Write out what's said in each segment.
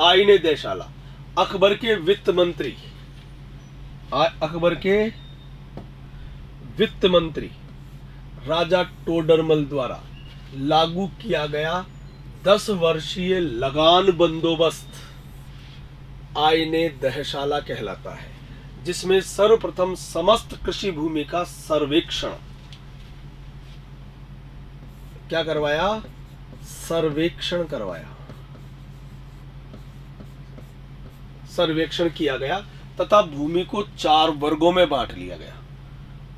आईने दहशाला। अकबर के वित्त मंत्री, अकबर के वित्त मंत्री राजा टोडरमल द्वारा लागू किया गया 10 वर्षीय लगान बंदोबस्त आईने दहशाला कहलाता है, जिसमें सर्वप्रथम समस्त कृषि भूमि का सर्वेक्षण क्या करवाया? सर्वेक्षण करवाया, सर्वेक्षण किया गया तथा भूमि को 4 वर्गों में बांट लिया गया।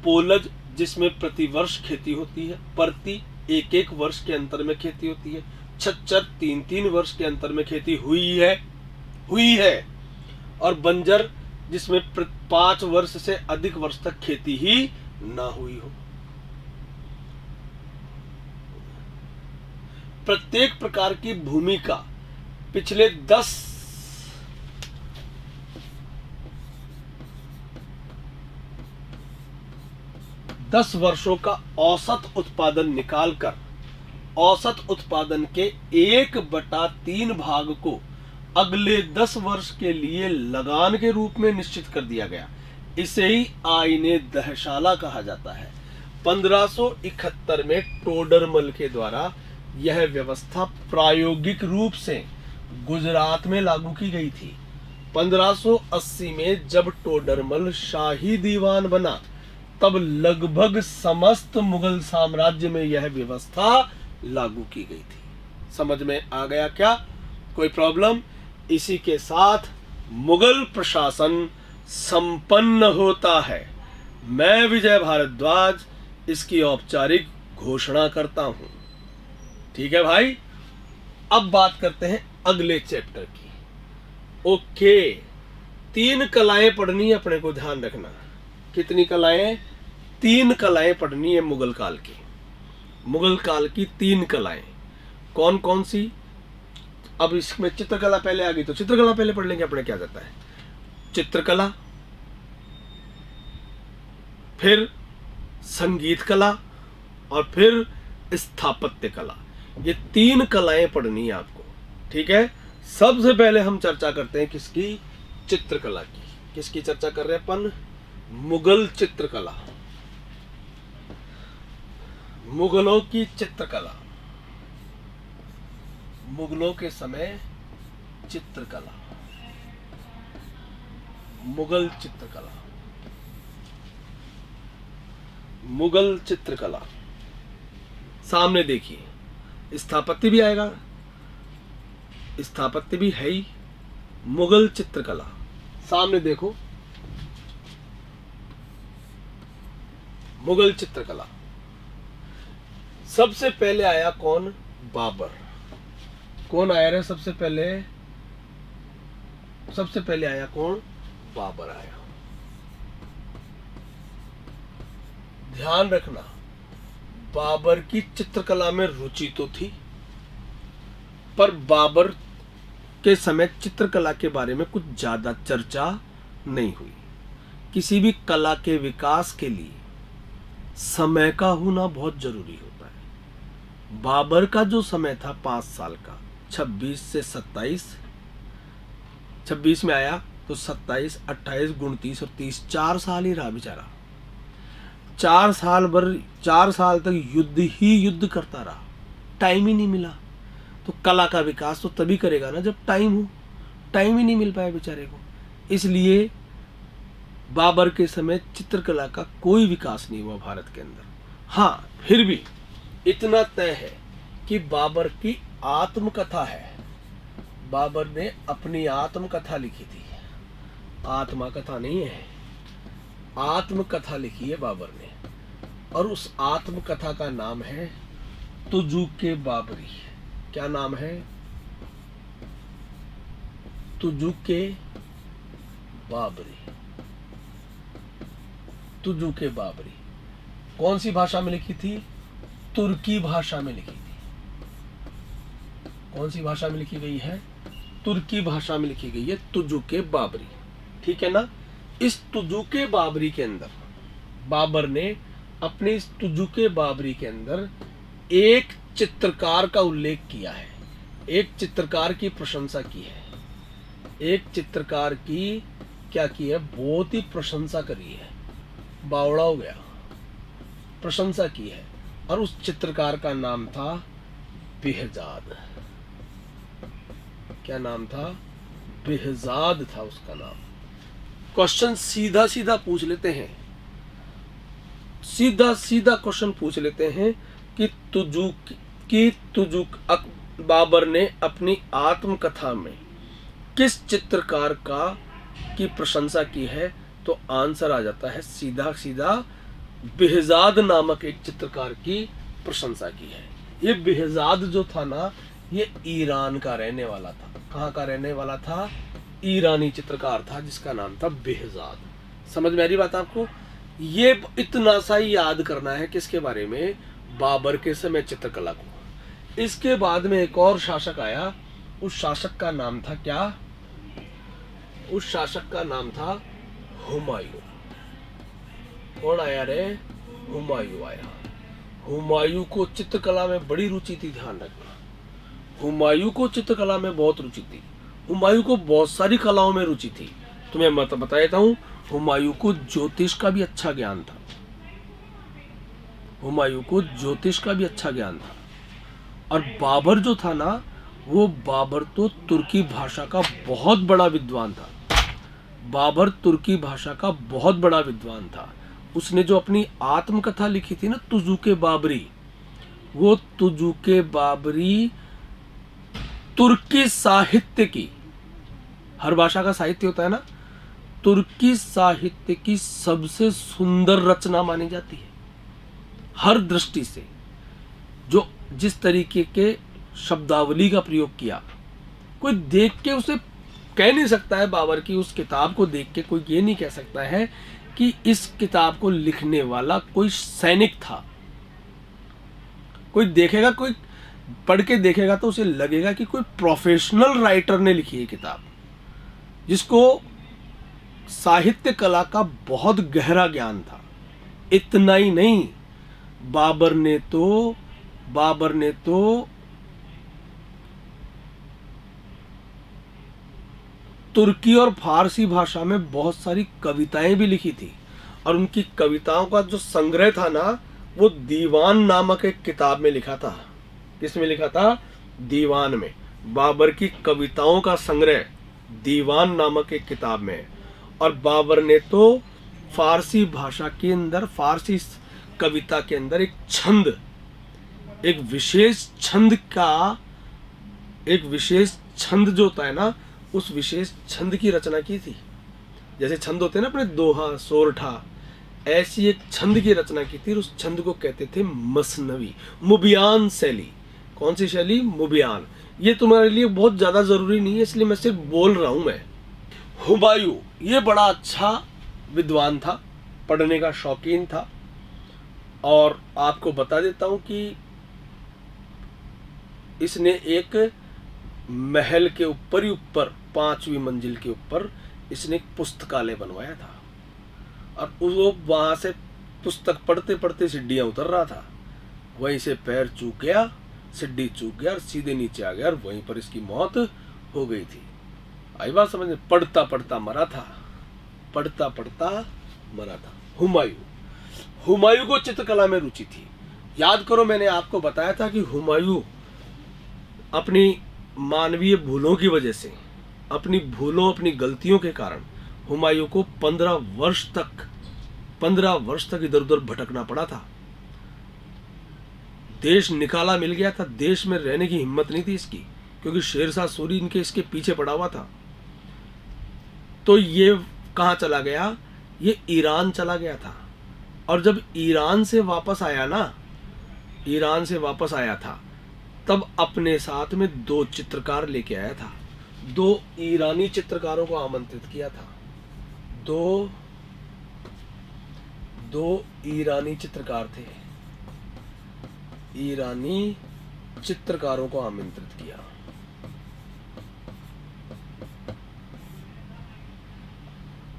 पोलज, जिसमें प्रतिवर्ष खेती होती है, प्रति 1-1 वर्ष के अंतर में खेती होती है, छच्चर 3-3 वर्ष के अंतर में खेती हुई है, और बंजर, जिसमें 5 वर्ष से अधिक वर्ष तक खेती ही ना हुई हो। प्रत्येक प्रकार की भूमि का पिछले 10 वर्षों का औसत उत्पादन निकालकर औसत उत्पादन के 1/3 भाग को अगले 10 वर्ष के लिए लगान के रूप में निश्चित कर दिया गया। इसे ही आईने दहशाला कहा जाता है। 1571 में टोडरमल के द्वारा यह व्यवस्था प्रायोगिक रूप से गुजरात में लागू की गई थी। 1580 में जब टोडरमल शाही दीवान बना, तब लगभग समस्त मुगल साम्राज्य में यह व्यवस्था लागू की गई थी। समझ में आ गया क्या? कोई प्रॉब्लम? इसी के साथ मुगल प्रशासन संपन्न होता है। मैं विजय भारद्वाज इसकी औपचारिक घोषणा करता हूं। ठीक है भाई, अब बात करते हैं अगले चैप्टर की। ओके, 3 कलाएं पढ़नी है अपने को, ध्यान रखना। कितनी कलाएं? 3 कलाएं पढ़नी है मुगल काल की। मुगल काल की 3 कलाएं कौन कौन सी? अब इसमें चित्रकला पहले आ गई तो चित्रकला पहले पढ़ लेंगे अपने, क्या जाता है। चित्रकला, फिर संगीत कला, और फिर स्थापत्य कला। ये 3 कलाएं पढ़नी है आपको। ठीक है, सबसे पहले हम चर्चा करते हैं किसकी? चित्रकला की। किसकी चर्चा कर रहे हैं अपन? मुगल चित्रकला, मुगलों की चित्रकला, मुगलों के समय चित्रकला, मुगल चित्रकला, मुगल चित्रकला। सामने देखिए, स्थापत्य भी आएगा, स्थापत्य भी है ही। मुगल चित्रकला सामने देखो, मुगल चित्रकला। सबसे पहले आया कौन? बाबर। कौन आया रे सबसे पहले? सबसे पहले आया कौन? बाबर आया। ध्यान रखना, बाबर की चित्रकला में रुचि तो थी, पर बाबर के समय चित्रकला के बारे में कुछ ज्यादा चर्चा नहीं हुई। किसी भी कला के विकास के लिए समय का होना बहुत जरूरी होता है। बाबर का जो समय था 5 साल का, 26 से 27, 26 में आया तो 27, 28, 29 और 30, 4 साल ही रहा बेचारा। 4 साल तक युद्ध ही युद्ध करता रहा, टाइम ही नहीं मिला। तो कला का विकास तो तभी करेगा ना जब टाइम हो। टाइम ही नहीं मिल पाया बेचारे को, इसलिए बाबर के समय चित्रकला का कोई विकास नहीं हुआ भारत के अंदर। हाँ, फिर भी इतना तय है कि बाबर की आत्मकथा है। बाबर ने अपनी आत्मकथा लिखी थी, आत्मा कथा नहीं है, आत्मकथा लिखी है बाबर ने, और उस आत्मकथा का नाम है तुजुक-ए बाबरी। क्या नाम है? तुजुक-ए बाबरी। तुजुक-ए बाबरी कौन सी भाषा में लिखी थी? तुर्की भाषा में लिखी थी। कौन सी भाषा में लिखी गई है? तुर्की भाषा में लिखी गई है तुजुक-ए बाबरी। ठीक है ना? इस तुजुक-ए बाबरी के अंदर बाबर ने अपने इस तुजुक-ए बाबरी के अंदर एक चित्रकार का उल्लेख किया है, एक चित्रकार की प्रशंसा की है। एक चित्रकार की क्या की है, बहुत ही प्रशंसा करी है, बावड़ा हो गया, प्रशंसा की है, और उस चित्रकार का नाम था बेहजाद। क्या नाम था? बेहजाद था उसका नाम। क्वेश्चन सीधा सीधा पूछ लेते हैं, सीधा सीधा क्वेश्चन पूछ लेते हैं कि बाबर ने अपनी आत्मकथा में किस चित्रकार की प्रशंसा की है, तो आंसर आ जाता है सीधा सीधा, बेहजाद नामक एक चित्रकार की प्रशंसा की है। ये बेहजाद जो था ना, ये ईरान का रहने वाला था। कहाँ का रहने वाला था? ईरानी चित्रकार था जिसका नाम था बेहजाद। समझ में आ रही बात आपको? ये इतना सा ही याद करना है किसके बारे में? बाबर के समय चित्रकला को। इसके बाद में एक और शासक आया, उस शासक का नाम था क्या? उस शासक का नाम था हुमायूं। कौन आया रे? हुमायूं आया। हुमायूं को चित्रकला में बड़ी रुचि थी, ध्यान रखना। हुमायूं को चित्रकला में बहुत रुचि थी। हुमायूं को बहुत सारी कलाओं में रुचि थी। तुम्हें मैं बता देता हूं, हुमायूं को ज्योतिष का भी अच्छा ज्ञान था। हुमायूं को ज्योतिष का भी अच्छा ज्ञान था। और बाबर जो था ना, वो बाबर तो तुर्की भाषा का बहुत बड़ा विद्वान था। बाबर तुर्की भाषा का बहुत बड़ा विद्वान था। उसने जो अपनी आत्मकथा लिखी थी ना, तुजुके बाबरी, वो तुजुके बाबरी तुर्की साहित्य की, हर भाषा का साहित्य होता है ना, तुर्की साहित्य की सबसे सुंदर रचना मानी जाती है हर दृष्टि से। जो जिस तरीके के शब्दावली का प्रयोग किया, कोई देख के उसे कह नहीं सकता है, बाबर की उस किताब को देख के कोई ये नहीं कह सकता है कि इस किताब को लिखने वाला कोई सैनिक था। कोई देखेगा, कोई पढ़ के देखेगा तो उसे लगेगा कि कोई प्रोफेशनल राइटर ने लिखी है किताब, जिसको साहित्य कला का बहुत गहरा ज्ञान था। इतना ही नहीं, बाबर ने तो तुर्की और फारसी भाषा में बहुत सारी कविताएं भी लिखी थी। और उनकी कविताओं का जो संग्रह था ना, वो दीवान नामक एक किताब में लिखा था। किसमें लिखा था? दीवान में। बाबर की कविताओं का संग्रह दीवान नामक एक किताब में। और बाबर ने तो फारसी भाषा के अंदर, फारसी कविता के अंदर एक छंद, एक विशेष छंद जो होता है ना, उस विशेष छंद की रचना की थी। जैसे छंद होते हैं ना अपने, दोहा, सोरठा, ऐसी एक छंद की रचना की थी। उस छंद को कहते थे मसनवी, मुबियान शैली। कौन सी शैली? मुबियान। ये तुम्हारे लिए बहुत ज्यादा जरूरी नहीं है, इसलिए मैं सिर्फ बोल रहा हूं। मैं हुमायूं ये बड़ा अच्छा विद्वान था, पढ़ने का शौकीन था। और आपको बता देता हूं कि इसने एक महल के ऊपर ही ऊपर, 5वीं मंजिल के ऊपर इसने एक पुस्तकालय बनवाया था। और वो वहां से पुस्तक पढ़ते पढ़ते सीढ़ियां उतर रहा था, वहीं से पैर चूक गया, सीढ़ी चूक गया और सीधे नीचे आ गया, और वहीं पर इसकी मौत हो गई थी। आई बात समझ में? पढ़ता पढ़ता मरा था, पढ़ता पढ़ता मरा था। हुमायूं को चित्रकला में रुचि थी। याद करो, मैंने आपको बताया था कि हुमायूं अपनी मानवीय भूलों की वजह से, अपनी भूलों, अपनी गलतियों के कारण हुमायूं को 15 वर्ष तक इधर उधर भटकना पड़ा था। देश निकाला मिल गया था, देश में रहने की हिम्मत नहीं थी इसकी, क्योंकि शेरशाह सूरी इसके पीछे पड़ा हुआ था। तो ये कहां चला गया? ये ईरान चला गया था। और जब ईरान से वापस आया था, तब अपने साथ में 2 चित्रकार लेके आया था। 2 ईरानी चित्रकारों को आमंत्रित किया था। 2 ईरानी चित्रकार थे, ईरानी चित्रकारों को आमंत्रित किया।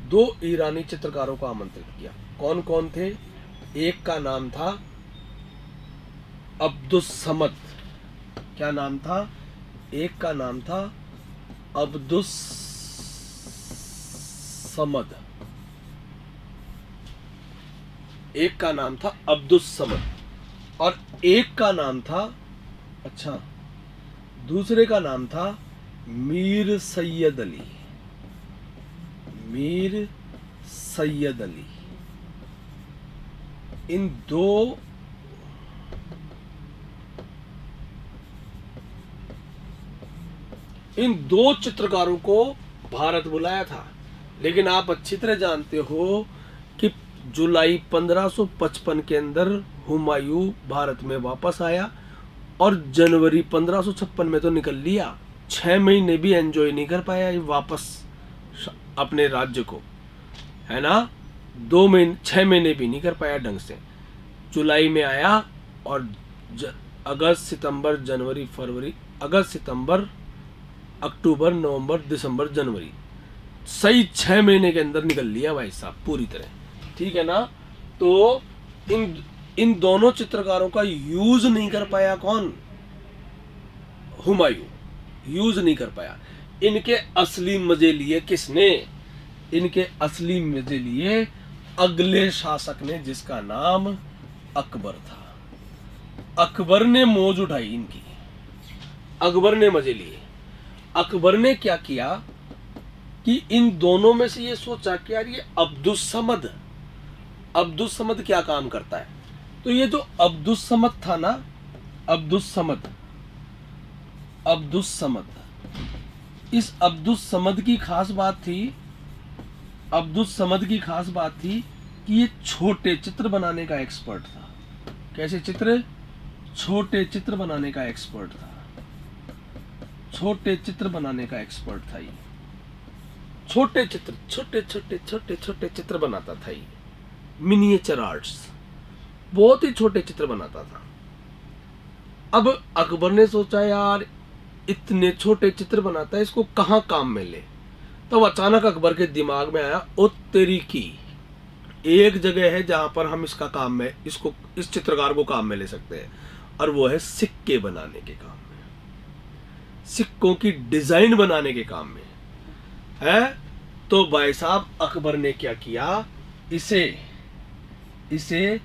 दो ईरानी चित्रकारों को आमंत्रित किया। कौन कौन थे? एक का नाम था अब्दुस समद। क्या नाम था? एक का नाम था अब्दुस समद, एक का नाम था अब्दुस समद और एक का नाम था, अच्छा, दूसरे का नाम था मीर सैयद अली। मीर सैयद अली। इन दो चित्रकारों को भारत बुलाया था, लेकिन आप अच्छी तरह जानते हो कि जुलाई 1555 के अंदर हुमायूं भारत में वापस आया और जनवरी 1556 में तो निकल लिया। 6 महीने भी एंजॉय नहीं कर पाया ये वापस अपने राज्य को, है ना। 6 महीने भी नहीं कर पाया ढंग से। जुलाई में आया और अगस्त सितंबर जनवरी फरवरी, अगस्त सितंबर अक्टूबर नवंबर दिसंबर जनवरी, सही 6 महीने के अंदर निकल लिया भाई साहब पूरी तरह, ठीक है ना। तो इन दोनों चित्रकारों का यूज नहीं कर पाया कौन? हुमायूं यूज नहीं कर पाया। इनके असली मजे लिए किसने? इनके असली मजे लिए अगले शासक ने, जिसका नाम अकबर था। अकबर ने मौज उठाई इनकी, अकबर ने मजे लिए। अकबर ने क्या किया कि इन दोनों में से ये सोचा कि यार ये अब्दुस समद क्या काम करता है। तो ये जो अब्दुस समद था ना, अब्दुस समद, इस अब्दुस समद की खास बात थी, कि ये छोटे चित्र बनाने का एक्सपर्ट था। कैसे चित्र? छोटे चित्र बनाने का एक्सपर्ट था। छोटे चित्र बनाने का एक्सपर्ट था ये। छोटे चित्र, छोटे चित्र बनाता था ये। मिनिएचर आर्ट्स, बहुत ही छोटे चित्र बनाता था। अब अकबर ने सोचा यार इतने छोटे चित्र बनाता है, इसको कहाँ काम में ले। तब अचानक अकबर के दिमाग में आया, ओ तेरी की, एक जगह है जहां पर हम इसका काम में, इस चित्रकार को काम में ले सकते हैं, और वो है सिक्के बनाने के काम में, सिक्कों की डिजाइन बनाने के काम में है। तो भाई साहब अकबर ने क्या किया, इसे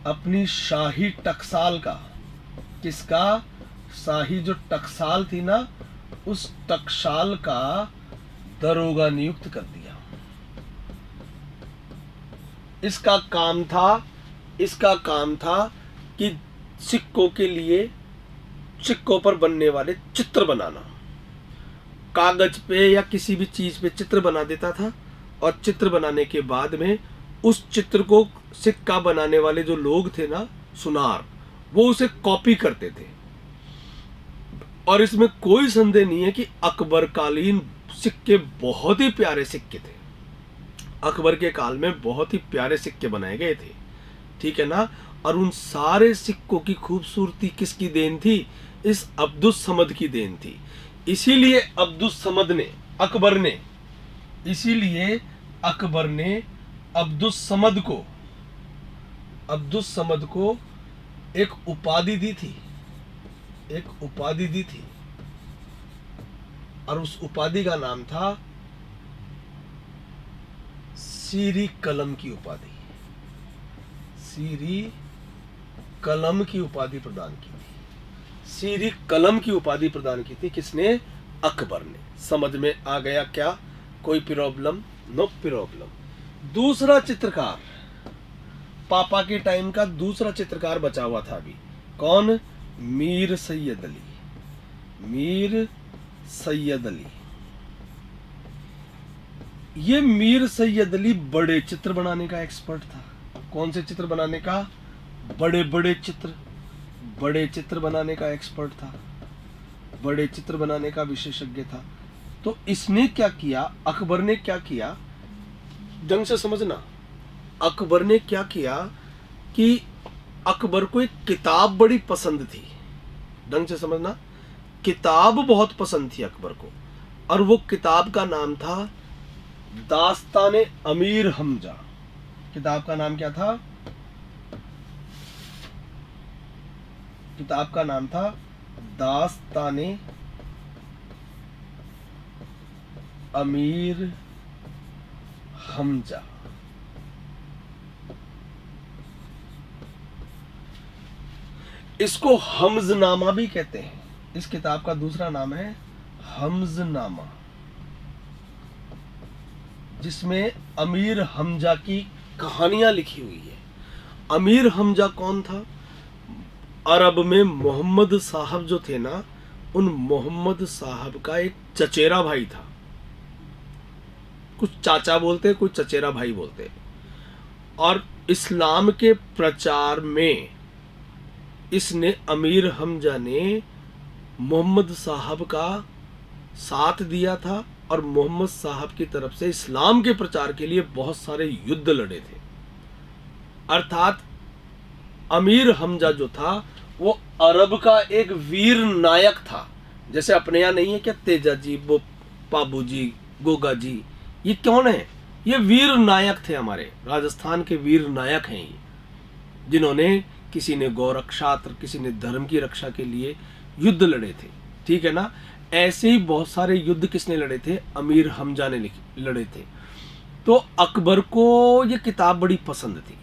अपनी शाही टकसाल का, किसका? शाही जो टकसाल थी ना, उस टकसाल का दरोगा नियुक्त कर दिया। इसका काम था कि सिक्कों के लिए, सिक्कों पर बनने वाले चित्र बनाना। कागज पे या किसी भी चीज पे चित्र बना देता था, और चित्र बनाने के बाद में उस चित्र को सिक्का बनाने वाले जो लोग थे ना, सुनार, वो उसे कॉपी करते थे। और इसमें कोई संदेह नहीं है कि अकबर कालीन सिक्के बहुत ही प्यारे सिक्के थे। अकबर के काल में बहुत ही प्यारे सिक्के बनाए गए थे, ठीक है ना। और उन सारे सिक्कों की खूबसूरती किसकी देन थी? इस अब्दुस समद की देन थी। इसीलिए अकबर ने अब्दुस समद को एक उपाधि दी थी, और उस उपाधि का नाम था सीरी कलम की उपाधि। सीरी कलम की उपाधि प्रदान की थी। सीरी कलम की उपाधि प्रदान की थी किसने? अकबर ने। समझ में आ गया क्या? कोई प्रॉब्लम? No problem. दूसरा चित्रकार, पापा के टाइम का दूसरा चित्रकार बचा हुआ था अभी। कौन? मीर सैयद अली। ये मीर सैयद अली बड़े चित्र बनाने का एक्सपर्ट था। कौन से चित्र बनाने का? बड़े चित्र बनाने का एक्सपर्ट था, बड़े चित्र बनाने का विशेषज्ञ था। तो इसने क्या किया, अकबर ने क्या किया, ढंग से समझना। अकबर ने क्या किया कि अकबर को एक किताब बड़ी पसंद थी, ढंग से समझना। किताब बहुत पसंद थी अकबर को, और वो किताब का नाम था दास्ताने अमीर हमजा। किताब का नाम क्या था? किताब का नाम था दास्ताने अमीर हमजा। इसको हमजनामा भी कहते हैं। इस किताब का दूसरा नाम है हमजनामा, जिसमें अमीर हमजा की कहानियां लिखी हुई है। अमीर हमजा कौन था? अरब में मोहम्मद साहब जो थे ना, उन मोहम्मद साहब का एक चचेरा भाई था। कुछ चाचा बोलते, कुछ चचेरा भाई बोलते। और इस्लाम के प्रचार में इसने, अमीर हमजा ने मोहम्मद साहब का साथ दिया था और मोहम्मद साहब की तरफ से इस्लाम के प्रचार के लिए बहुत सारे युद्ध लड़े थे। अर्थात अमीर हमजा जो था वो अरब का एक वीर नायक था। जैसे अपने यहाँ नहीं है क्या तेजा जी, वो पाबू जी, गोगा जी, ये कौन है? ये वीर नायक थे, हमारे राजस्थान के वीर नायक हैं ये, जिन्होंने, किसी ने गौ रक्षा, किसी ने धर्म की रक्षा के लिए युद्ध लड़े थे। ठीक है ना? ऐसे ही बहुत सारे युद्ध किसने लड़े थे? अमीर हमजा ने लड़े थे। तो अकबर को ये किताब बड़ी पसंद थी।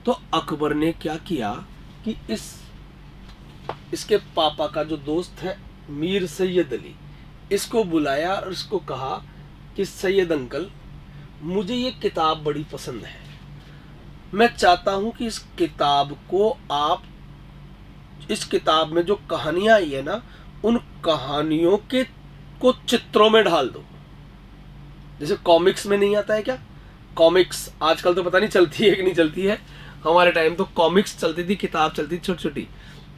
तो अकबर ने क्या किया कि इसके पापा का जो दोस्त है मीर सैयद अली, इसको बुलाया और इसको कहा कि सैयद अंकल, मुझे ये किताब बड़ी पसंद है, मैं चाहता हूं कि इस किताब को आप, इस किताब में जो कहानियां आई है ना, उन कहानियों के को चित्रों में ढाल दो। जैसे कॉमिक्स में नहीं आता है क्या? कॉमिक्स आजकल तो पता नहीं चलती है कि नहीं चलती है, हमारे टाइम तो कॉमिक्स चलती थी, किताब चलती थी छोटी छोटी,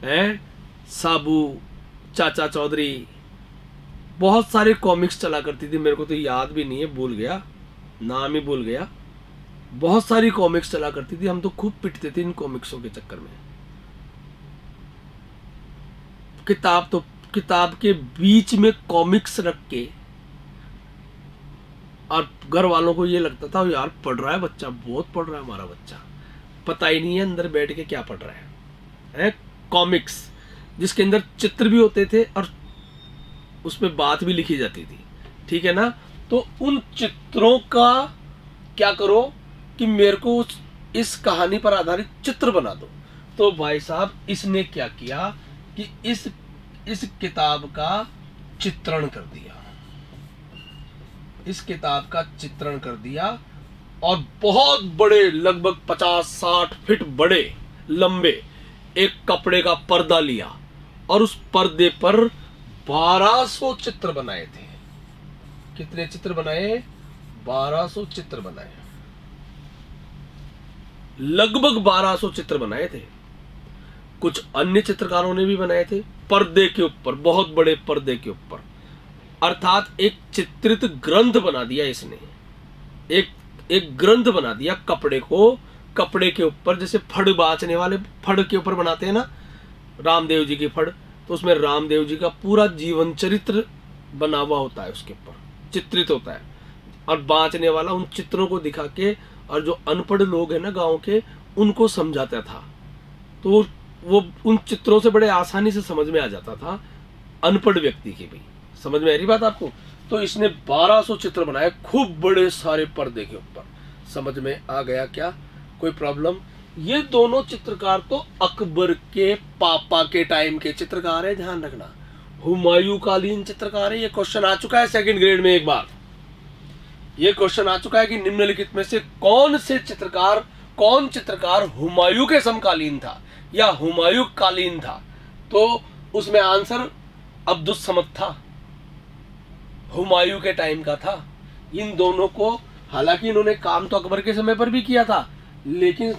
हैं, साबू, चाचा चौधरी, बहुत सारे कॉमिक्स चला करती थी। मेरे को तो याद भी नहीं है, भूल गया, नाम ही भूल गया। बहुत सारी कॉमिक्स चला करती थी, हम तो खूब पिटते थे इन कॉमिक्सों के चक्कर में। किताब के बीच में कॉमिक्स रख के, और घर वालों को ये लगता था यार पढ़ रहा है बच्चा, बहुत पढ़ रहा है हमारा बच्चा, पता ही नहीं है अंदर बैठ के क्या पढ़ रहा है। कॉमिक्स जिसके अंदर चित्र भी होते थे और उसमें बात भी लिखी जाती थी। ठीक है ना? तो उन चित्रों का क्या करो कि मेरे को इस कहानी पर आधारित चित्र बना दो। तो भाई साहब इसने क्या किया कि इस किताब का चित्रण कर दिया, इस किताब का चित्रण कर दिया, और बहुत बड़े, लगभग 50-60 फीट बड़े लंबे एक कपड़े का पर्दा लिया और उस पर्दे पर 1200 चित्र बनाए थे। कितने चित्र बनाए? 1200 चित्र बनाए, लगभग 1200 चित्र बनाए थे। कुछ अन्य चित्रकारों ने भी बनाए थे पर्दे के ऊपर, बहुत बड़े पर्दे के ऊपर। अर्थात एक चित्रित ग्रंथ बना दिया इसने, एक ग्रंथ बना दिया कपड़े के ऊपर। जैसे फड़ बाचने वाले फड़ के ऊपर बनाते हैं ना, रामदेव जी की फड़, तो उसमें रामदेव जी का पूरा जीवन चरित्र बना हुआ होता है, उसके ऊपर चित्रित होता है, और बांचने वाला उन चित्रों को दिखा के, और जो अनपढ़ लोग हैं ना गांव के, उनको समझाता था। तो वो उन चित्रों से बड़े आसानी से समझ में आ जाता था अनपढ़ व्यक्ति की भी। समझ में आ रही बात आपको? तो इसने 1200 चित्र बनाए खूब बड़े सारे पर्दे के ऊपर। समझ में आ गया क्या? कोई प्रॉब्लम? ये दोनों चित्रकार तो अकबर के पापा के टाइम के चित्रकार है, ध्यान रखना। हुमायूं कालीन चित्रकार है। ये क्वेश्चन आ चुका है सेकंड ग्रेड में एक बार। ये क्वेश्चन आ चुका है कि निम्नलिखित में से कौन चित्रकार हुमायूं के समकालीन था या हुमायूं कालीन था? तो उसमें आंसर अब्दुस समद था, हुमायूं के टाइम का था। इन दोनों को, हालांकि इन्होंने काम तो अकबर के समय पर भी किया था, लेकिन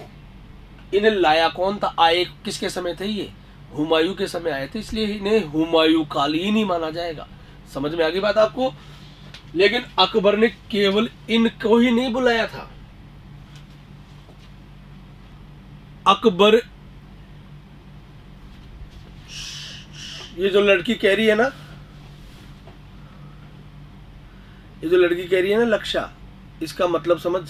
इन्हें लाया कौन था, आए किसके समय थे? ये हुमायूं के समय आए थे, इसलिए इन्हें हुमायूं कालीन ही माना जाएगा। समझ में आ गई बात आपको? लेकिन अकबर ने केवल इनको ही नहीं बुलाया था। अकबर, ये जो लड़की कह रही है ना, लक्षा, इसका मतलब समझ।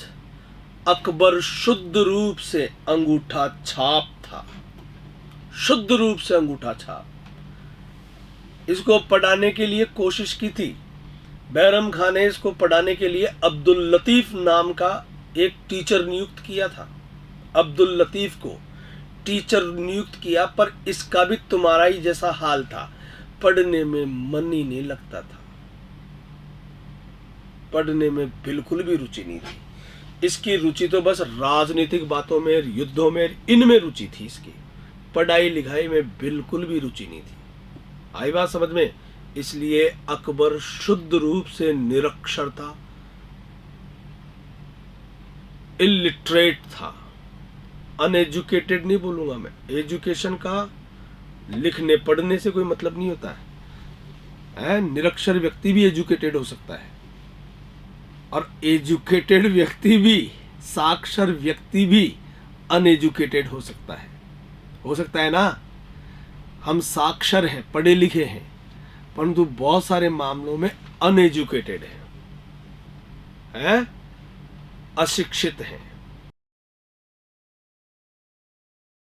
अकबर शुद्ध रूप से अंगूठा छाप था, शुद्ध रूप से अंगूठा छाप। इसको पढ़ाने के लिए कोशिश की थी, बैरम खान ने इसको पढ़ाने के लिए अब्दुल लतीफ नाम का एक टीचर नियुक्त किया था। अब्दुल लतीफ को टीचर नियुक्त किया, पर इसका भी तुम्हारा ही जैसा हाल था, पढ़ने में मन ही नहीं लगता था, पढ़ने में बिल्कुल भी रुचि नहीं थी। इसकी रुचि तो बस राजनीतिक बातों में, युद्धों में, इनमें रुचि थी इसकी, पढ़ाई लिखाई में बिल्कुल भी रुचि नहीं थी। आई बात समझ में? इसलिए अकबर शुद्ध रूप से निरक्षर था, इलिटरेट था। अनएजुकेटेड नहीं बोलूंगा मैं, एजुकेशन का लिखने पढ़ने से कोई मतलब नहीं होता है। निरक्षर व्यक्ति भी एजुकेटेड हो सकता है, और एजुकेटेड व्यक्ति भी, साक्षर व्यक्ति भी अनएजुकेटेड हो सकता है ना। हम साक्षर हैं, पढ़े लिखे हैं, परंतु बहुत सारे मामलों में अनएजुकेटेड हैं, अशिक्षित हैं।